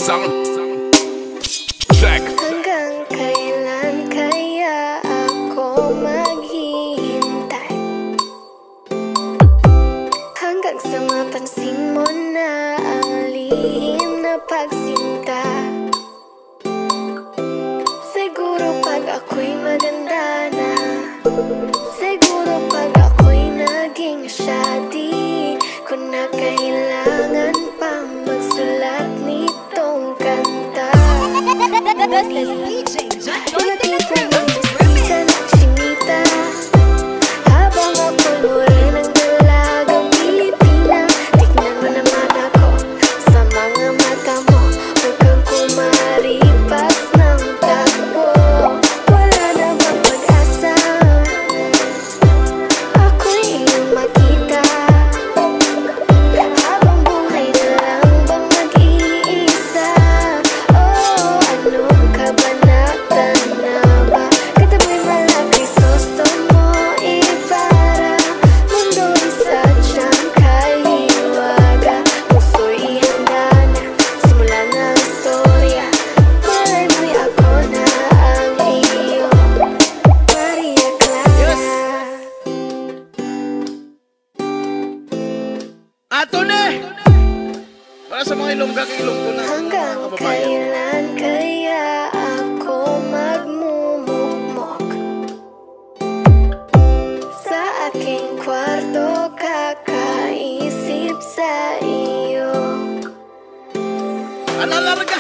Sound check. Hanggang kailan kaya ako maghihintay? Hanggang sa mapansin mo na ang lihim na pagsinta. Siguro pag ako'y maganda na, siguro pag ako'y naging siya, di ko na kailangan pang magsulat nitong kanta. Ilagay ko ng isa na chinita habang ako'y morenang dalagang Pilipina. Tignan mo naman ako sa mga mata mo, huwag kang kumaripas ng takbo. Wala na bang pag-asa? Ako'y iyong makita habang buhay na lang bang mag-iisa. Oh, anong kabanata na ba? Katabi malaki gusto mo ipara mundo'y sadyang kahiwaga. Puso'y ihanda na, simula na ang istorya. Malay mo'y ako na ang iyong Maria Clara. Ato na! Para sa mga ilongga-ilonggo na Hanggang kababayan. kailan kaya ako magmumukmok sa aking kwarto, kakaisip sa iyo? Analarga